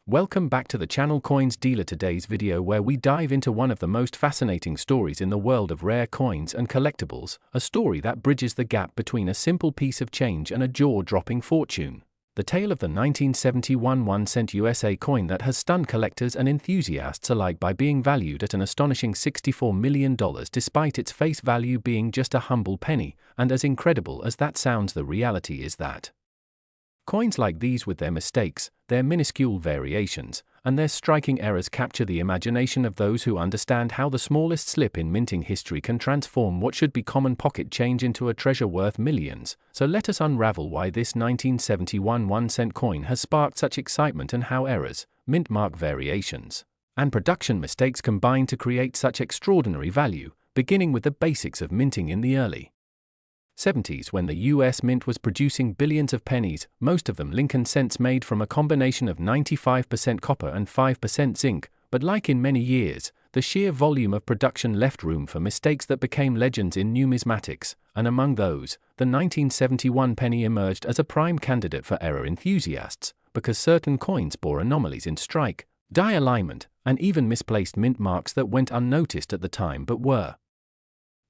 Welcome back to the channel Coins Dealer. Today's video where we dive into one of the most fascinating stories in the world of rare coins and collectibles, a story that bridges the gap between a simple piece of change and a jaw-dropping fortune. The tale of the 1971 1-cent USA coin that has stunned collectors and enthusiasts alike by being valued at an astonishing $64 million despite its face value being just a humble penny, and as incredible as that sounds, the reality is that coins like these, with their mistakes, their minuscule variations, and their striking errors, capture the imagination of those who understand how the smallest slip in minting history can transform what should be common pocket change into a treasure worth millions. So let us unravel why this 1971 1-cent coin has sparked such excitement and how errors, mint mark variations, and production mistakes combine to create such extraordinary value, beginning with the basics of minting in the early 70s, when the US Mint was producing billions of pennies, most of them Lincoln cents made from a combination of 95% copper and 5% zinc, but like in many years, the sheer volume of production left room for mistakes that became legends in numismatics, and among those, the 1971 penny emerged as a prime candidate for error enthusiasts, because certain coins bore anomalies in strike, die alignment, and even misplaced mint marks that went unnoticed at the time but were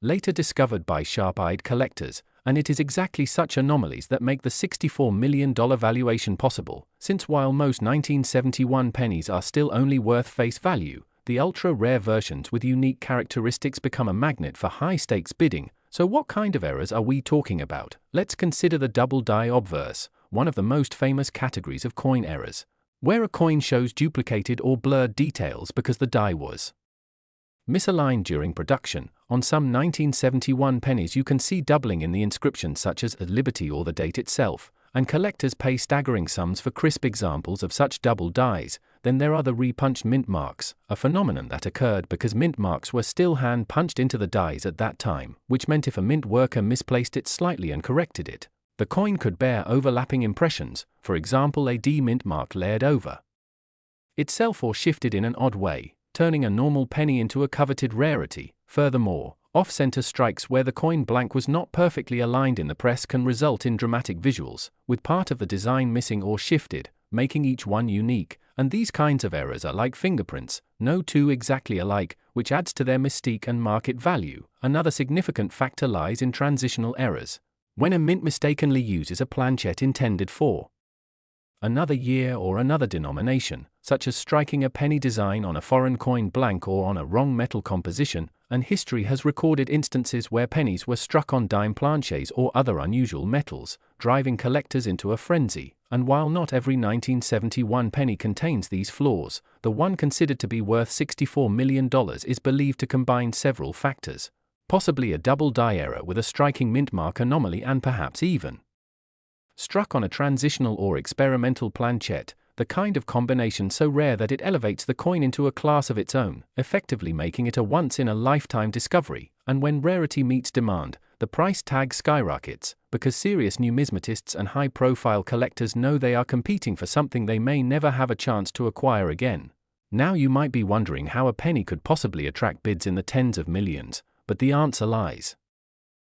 later discovered by sharp-eyed collectors, and it is exactly such anomalies that make the $64 million valuation possible, since while most 1971 pennies are still only worth face value, the ultra-rare versions with unique characteristics become a magnet for high-stakes bidding. So what kind of errors are we talking about? Let's consider the double die obverse, one of the most famous categories of coin errors, where a coin shows duplicated or blurred details because the die was misaligned during production. On some 1971 pennies you can see doubling in the inscription, such as "at Liberty" or the date itself, and collectors pay staggering sums for crisp examples of such double dies. Then there are the repunched mint marks, a phenomenon that occurred because mint marks were still hand-punched into the dies at that time, which meant if a mint worker misplaced it slightly and corrected it, the coin could bear overlapping impressions, for example a D mint mark layered over itself or shifted in an odd way, turning a normal penny into a coveted rarity. Furthermore, off-center strikes where the coin blank was not perfectly aligned in the press can result in dramatic visuals, with part of the design missing or shifted, making each one unique. And these kinds of errors are like fingerprints, no two exactly alike, which adds to their mystique and market value. Another significant factor lies in transitional errors, when a mint mistakenly uses a planchette intended for another year or another denomination, such as striking a penny design on a foreign coin blank or on a wrong metal composition, and history has recorded instances where pennies were struck on dime planches or other unusual metals, driving collectors into a frenzy. And while not every 1971 penny contains these flaws, the one considered to be worth $64 million is believed to combine several factors, possibly a double die error with a striking mint mark anomaly and perhaps even struck on a transitional or experimental planchette, the kind of combination so rare that it elevates the coin into a class of its own, effectively making it a once-in-a-lifetime discovery. And when rarity meets demand, the price tag skyrockets, because serious numismatists and high-profile collectors know they are competing for something they may never have a chance to acquire again. Now you might be wondering how a penny could possibly attract bids in the tens of millions, but the answer lies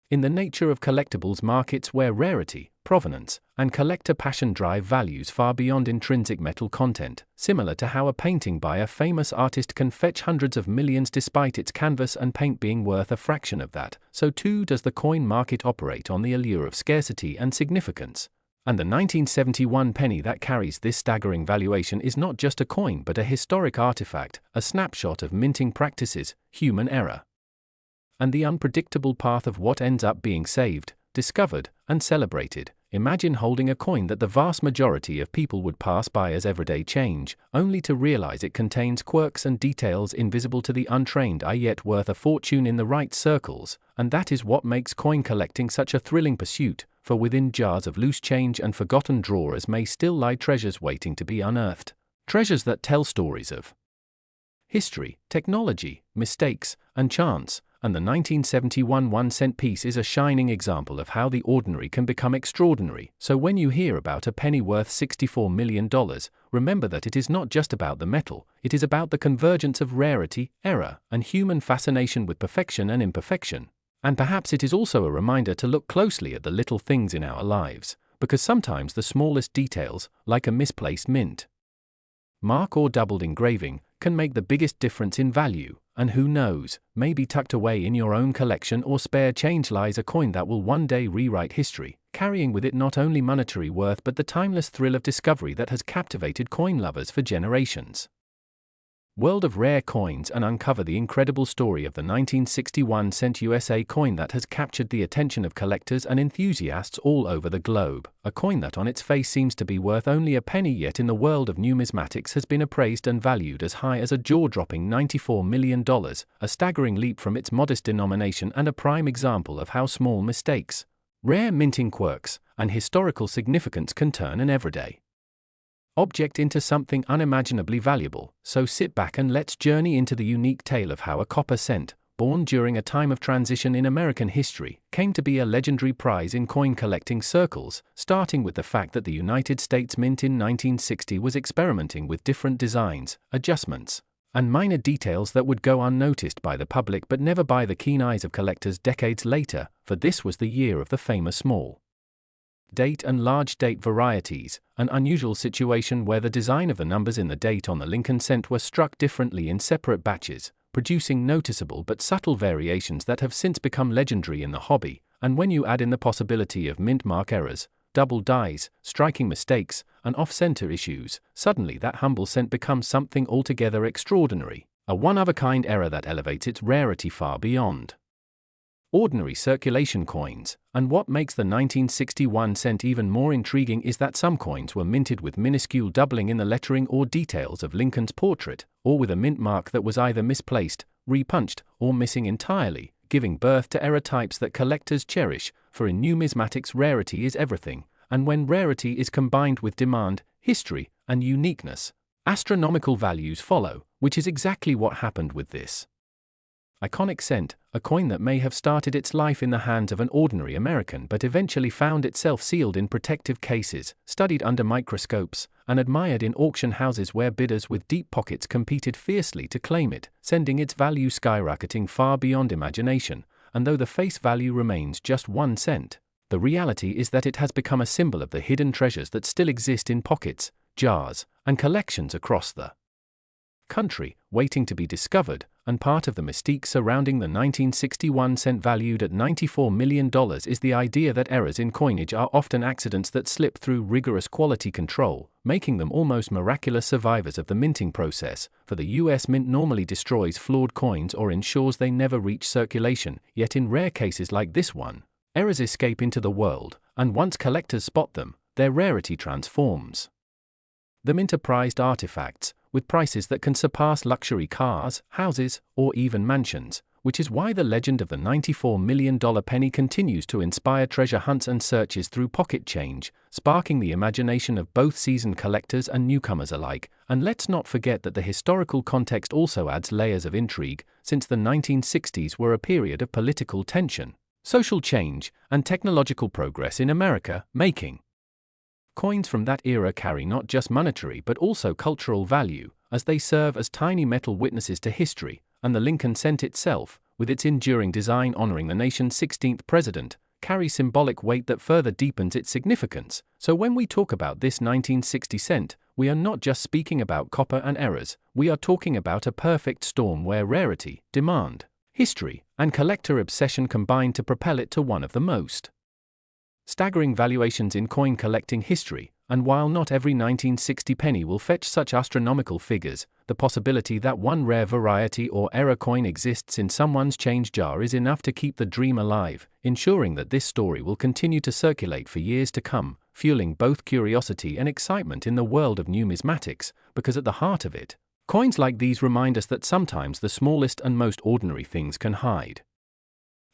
in the nature of collectibles markets, where rarity, provenance, and collector passion drive values far beyond intrinsic metal content. Similar to how a painting by a famous artist can fetch hundreds of millions despite its canvas and paint being worth a fraction of that, so too does the coin market operate on the allure of scarcity and significance. And the 1971 penny that carries this staggering valuation is not just a coin but a historic artifact, a snapshot of minting practices, human error, and the unpredictable path of what ends up being saved, discovered, and celebrated. Imagine holding a coin that the vast majority of people would pass by as everyday change, only to realize it contains quirks and details invisible to the untrained eye, yet worth a fortune in the right circles. And that is what makes coin collecting such a thrilling pursuit, for within jars of loose change and forgotten drawers may still lie treasures waiting to be unearthed. Treasures that tell stories of history, technology, mistakes, and chance. And the 1971 1-cent piece is a shining example of how the ordinary can become extraordinary. So when you hear about a penny worth $64 million, remember that it is not just about the metal, it is about the convergence of rarity, error, and human fascination with perfection and imperfection. And perhaps it is also a reminder to look closely at the little things in our lives, because sometimes the smallest details, like a misplaced mint mark or doubled engraving, can make the biggest difference in value, and who knows, maybe tucked away in your own collection or spare change lies a coin that will one day rewrite history, carrying with it not only monetary worth but the timeless thrill of discovery that has captivated coin lovers for generations. World of Rare Coins, and uncover the incredible story of the 1961-cent USA coin that has captured the attention of collectors and enthusiasts all over the globe. A coin that on its face seems to be worth only a penny, yet in the world of numismatics has been appraised and valued as high as a jaw-dropping $94 million, a staggering leap from its modest denomination and a prime example of how small mistakes, rare minting quirks, and historical significance can turn an everyday object into something unimaginably valuable. So sit back and let's journey into the unique tale of how a copper cent, born during a time of transition in American history, came to be a legendary prize in coin collecting circles, starting with the fact that the United States Mint in 1960 was experimenting with different designs, adjustments, and minor details that would go unnoticed by the public but never by the keen eyes of collectors decades later, for this was the year of the famous small date and large date varieties, an unusual situation where the design of the numbers in the date on the Lincoln cent were struck differently in separate batches, producing noticeable but subtle variations that have since become legendary in the hobby. And when you add in the possibility of mint mark errors, double dies, striking mistakes, and off-center issues, suddenly that humble cent becomes something altogether extraordinary, a one-of-a-kind error that elevates its rarity far beyond ordinary circulation coins. And what makes the 1961 cent even more intriguing is that some coins were minted with minuscule doubling in the lettering or details of Lincoln's portrait, or with a mint mark that was either misplaced, repunched, or missing entirely, giving birth to error types that collectors cherish, for in numismatics rarity is everything, and when rarity is combined with demand, history, and uniqueness, astronomical values follow, which is exactly what happened with this iconic cent, a coin that may have started its life in the hands of an ordinary American but eventually found itself sealed in protective cases, studied under microscopes, and admired in auction houses where bidders with deep pockets competed fiercely to claim it, sending its value skyrocketing far beyond imagination. And though the face value remains just 1 cent, the reality is that it has become a symbol of the hidden treasures that still exist in pockets, jars, and collections across the country, waiting to be discovered. And part of the mystique surrounding the 1961 cent valued at $94 million is the idea that errors in coinage are often accidents that slip through rigorous quality control, making them almost miraculous survivors of the minting process, for the US Mint normally destroys flawed coins or ensures they never reach circulation, yet in rare cases like this one, errors escape into the world, and once collectors spot them, their rarity transforms. The Mint are prized artifacts, with prices that can surpass luxury cars, houses, or even mansions, which is why the legend of the $94 million penny continues to inspire treasure hunts and searches through pocket change, sparking the imagination of both seasoned collectors and newcomers alike. And let's not forget that the historical context also adds layers of intrigue, since the 1960s were a period of political tension, social change, and technological progress in America, making coins from that era carry not just monetary but also cultural value, as they serve as tiny metal witnesses to history. And the Lincoln cent itself, with its enduring design honoring the nation's 16th president, carries symbolic weight that further deepens its significance. So when we talk about this 1960 cent, we are not just speaking about copper and errors, we are talking about a perfect storm where rarity, demand, history, and collector obsession combine to propel it to one of the most staggering valuations in coin collecting history. And while not every 1960 penny will fetch such astronomical figures, the possibility that one rare variety or error coin exists in someone's change jar is enough to keep the dream alive, ensuring that this story will continue to circulate for years to come, fueling both curiosity and excitement in the world of numismatics, because at the heart of it, coins like these remind us that sometimes the smallest and most ordinary things can hide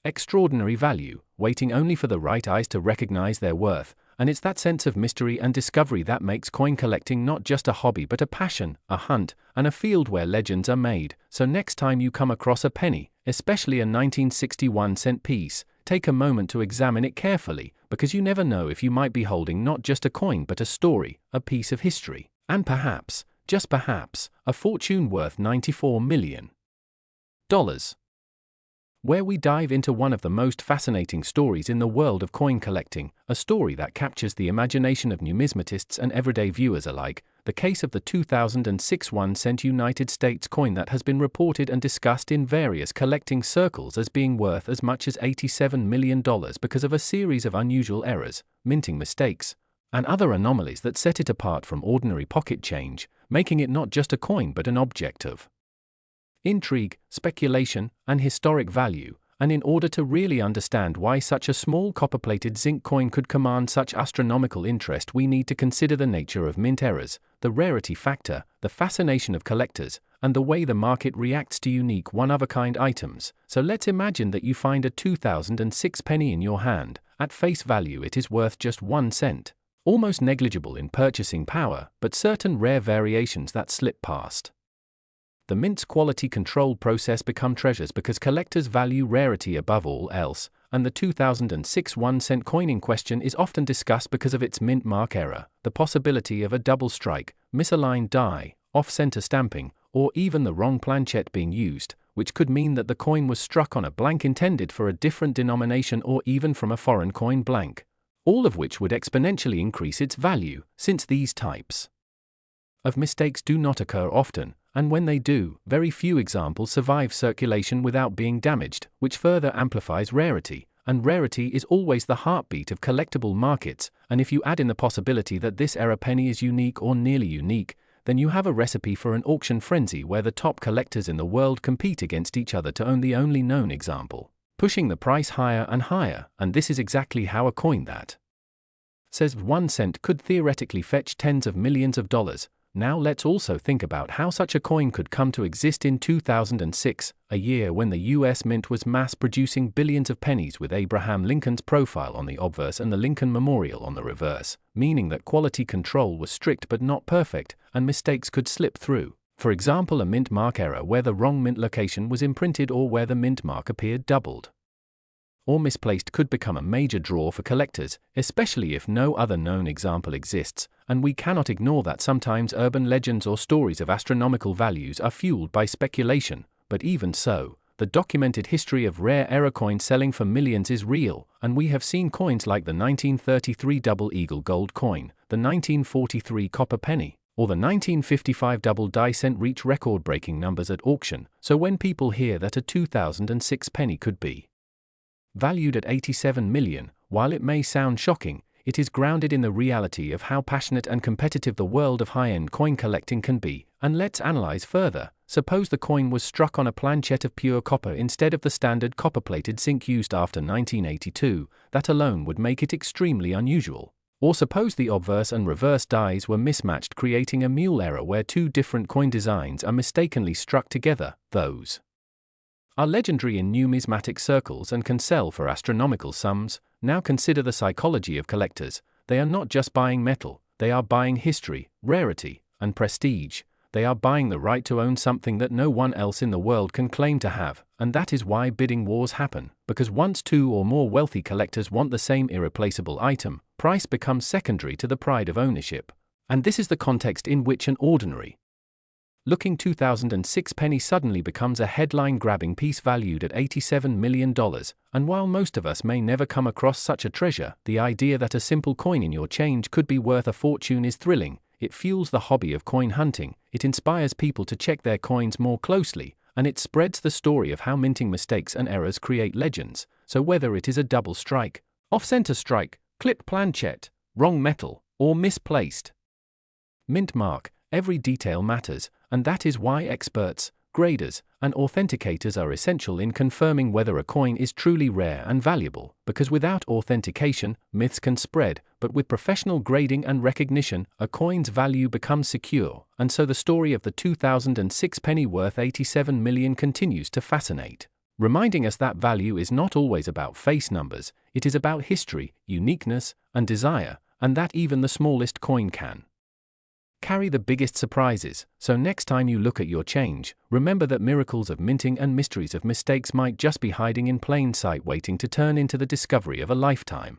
extraordinary value, waiting only for the right eyes to recognize their worth. And it's that sense of mystery and discovery that makes coin collecting not just a hobby but a passion, a hunt, and a field where legends are made. So next time you come across a penny, especially a 1961 cent piece, take a moment to examine it carefully, because you never know if you might be holding not just a coin but a story, a piece of history, and perhaps, just perhaps, a fortune worth $94 million. Where we dive into one of the most fascinating stories in the world of coin collecting, a story that captures the imagination of numismatists and everyday viewers alike. the case of the 2006 1-cent United States coin that has been reported and discussed in various collecting circles as being worth as much as $87 million because of a series of unusual errors, minting mistakes, and other anomalies that set it apart from ordinary pocket change, making it not just a coin but an object of intrigue, speculation, and historic value. And in order to really understand why such a small copper-plated zinc coin could command such astronomical interest, we need to consider the nature of mint errors, the rarity factor, the fascination of collectors, and the way the market reacts to unique one-of-a-kind items. So let's imagine that you find a 2006 penny in your hand. At face value it is worth just 1 cent. Almost negligible in purchasing power, but certain rare variations that slip past the mint's quality control process become treasures because collectors value rarity above all else, and the 2006 1-cent coin in question is often discussed because of its mint mark error, the possibility of a double strike, misaligned die, off-center stamping, or even the wrong planchet being used, which could mean that the coin was struck on a blank intended for a different denomination or even from a foreign coin blank, all of which would exponentially increase its value, since these types of mistakes do not occur often, and when they do, very few examples survive circulation without being damaged, which further amplifies rarity, and rarity is always the heartbeat of collectible markets, and if you add in the possibility that this era penny is unique or nearly unique, then you have a recipe for an auction frenzy where the top collectors in the world compete against each other to own the only known example, pushing the price higher and higher, and this is exactly how a coin that says 1 cent could theoretically fetch tens of millions of dollars. Now let's also think about how such a coin could come to exist in 2006, a year when the US Mint was mass-producing billions of pennies with Abraham Lincoln's profile on the obverse and the Lincoln Memorial on the reverse, meaning that quality control was strict but not perfect, and mistakes could slip through. For example, a mint mark error where the wrong mint location was imprinted or where the mint mark appeared doubled or misplaced could become a major draw for collectors, especially if no other known example exists, and we cannot ignore that sometimes urban legends or stories of astronomical values are fueled by speculation, but even so, the documented history of rare error coins selling for millions is real, and we have seen coins like the 1933 Double Eagle gold coin, the 1943 copper penny, or the 1955 double die cent reach record-breaking numbers at auction, so when people hear that a 2006 penny could be valued at $87 million, while it may sound shocking, it is grounded in the reality of how passionate and competitive the world of high-end coin collecting can be. And let's analyze further. Suppose the coin was struck on a planchet of pure copper instead of the standard copper-plated zinc used after 1982, that alone would make it extremely unusual. Or suppose the obverse and reverse dies were mismatched, creating a mule error where two different coin designs are mistakenly struck together. Those are legendary in numismatic circles and can sell for astronomical sums. Now consider the psychology of collectors. They are not just buying metal, they are buying history, rarity, and prestige. They are buying the right to own something that no one else in the world can claim to have, and that is why bidding wars happen, because once two or more wealthy collectors want the same irreplaceable item, price becomes secondary to the pride of ownership. And this is the context in which an ordinary looking 2006 penny suddenly becomes a headline-grabbing piece valued at $87 million, and while most of us may never come across such a treasure, the idea that a simple coin in your change could be worth a fortune is thrilling. It fuels the hobby of coin hunting, it inspires people to check their coins more closely, and it spreads the story of how minting mistakes and errors create legends. So whether it is a double strike, off-center strike, clipped planchet, wrong metal, or misplaced mint mark, every detail matters, and that is why experts, graders, and authenticators are essential in confirming whether a coin is truly rare and valuable, because without authentication, myths can spread, but with professional grading and recognition, a coin's value becomes secure, and so the story of the 2006 penny worth $87 million continues to fascinate, reminding us that value is not always about face numbers, it is about history, uniqueness, and desire, and that even the smallest coin can carry the biggest surprises. So next time you look at your change, remember that miracles of minting and mysteries of mistakes might just be hiding in plain sight, waiting to turn into the discovery of a lifetime.